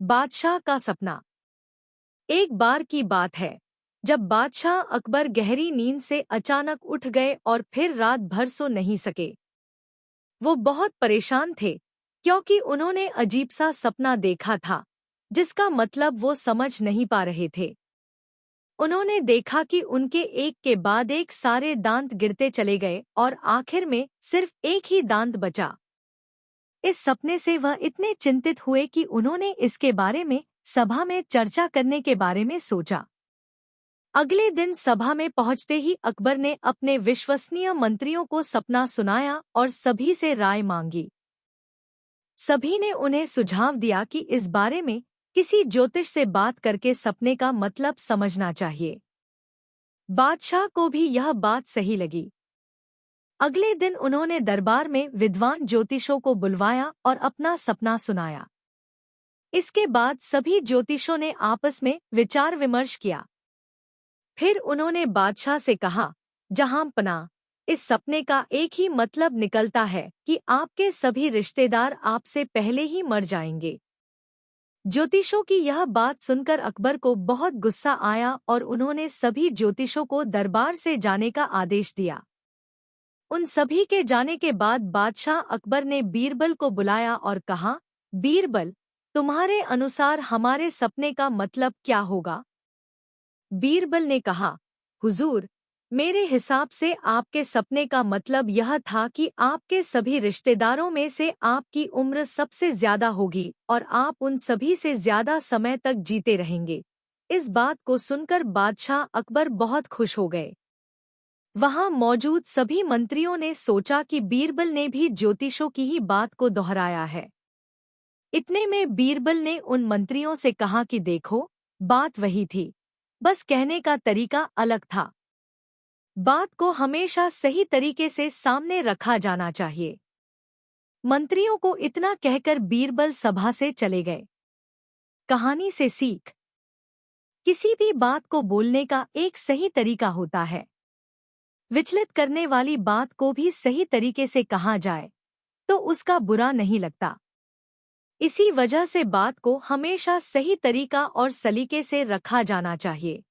बादशाह का सपना। एक बार की बात है जब बादशाह अकबर गहरी नींद से अचानक उठ गए और फिर रात भर सो नहीं सके। वो बहुत परेशान थे क्योंकि उन्होंने अजीब सा सपना देखा था जिसका मतलब वो समझ नहीं पा रहे थे। उन्होंने देखा कि उनके एक के बाद एक सारे दांत गिरते चले गए और आखिर में सिर्फ एक ही दांत बचा। इस सपने से वह इतने चिंतित हुए कि उन्होंने इसके बारे में सभा में चर्चा करने के बारे में सोचा। अगले दिन सभा में पहुंचते ही अकबर ने अपने विश्वसनीय मंत्रियों को सपना सुनाया और सभी से राय मांगी। सभी ने उन्हें सुझाव दिया कि इस बारे में किसी ज्योतिष से बात करके सपने का मतलब समझना चाहिए। बादशाह को भी यह बात सही लगी। अगले दिन उन्होंने दरबार में विद्वान ज्योतिषों को बुलवाया और अपना सपना सुनाया। इसके बाद सभी ज्योतिषों ने आपस में विचार विमर्श किया। फिर उन्होंने बादशाह से कहा, जहांपनाह, इस सपने का एक ही मतलब निकलता है कि आपके सभी रिश्तेदार आपसे पहले ही मर जाएंगे। ज्योतिषों की यह बात सुनकर अकबर को बहुत गुस्सा आया और उन्होंने सभी ज्योतिषों को दरबार से जाने का आदेश दिया। उन सभी के जाने के बाद बादशाह अकबर ने बीरबल को बुलाया और कहा, बीरबल, तुम्हारे अनुसार हमारे सपने का मतलब क्या होगा? बीरबल ने कहा, हुजूर, मेरे हिसाब से आपके सपने का मतलब यह था कि आपके सभी रिश्तेदारों में से आपकी उम्र सबसे ज्यादा होगी और आप उन सभी से ज्यादा समय तक जीते रहेंगे। इस बात को सुनकर बादशाह अकबर बहुत खुश हो गए। वहां मौजूद सभी मंत्रियों ने सोचा कि बीरबल ने भी ज्योतिषों की ही बात को दोहराया है। इतने में बीरबल ने उन मंत्रियों से कहा कि देखो, बात वही थी, बस कहने का तरीका अलग था। बात को हमेशा सही तरीके से सामने रखा जाना चाहिए। मंत्रियों को इतना कहकर बीरबल सभा से चले गए। कहानी से सीख। किसी भी बात को बोलने का एक सही तरीका होता है। विचलित करने वाली बात को भी सही तरीके से कहा जाए तो उसका बुरा नहीं लगता। इसी वजह से बात को हमेशा सही तरीका और सलीके से रखा जाना चाहिए।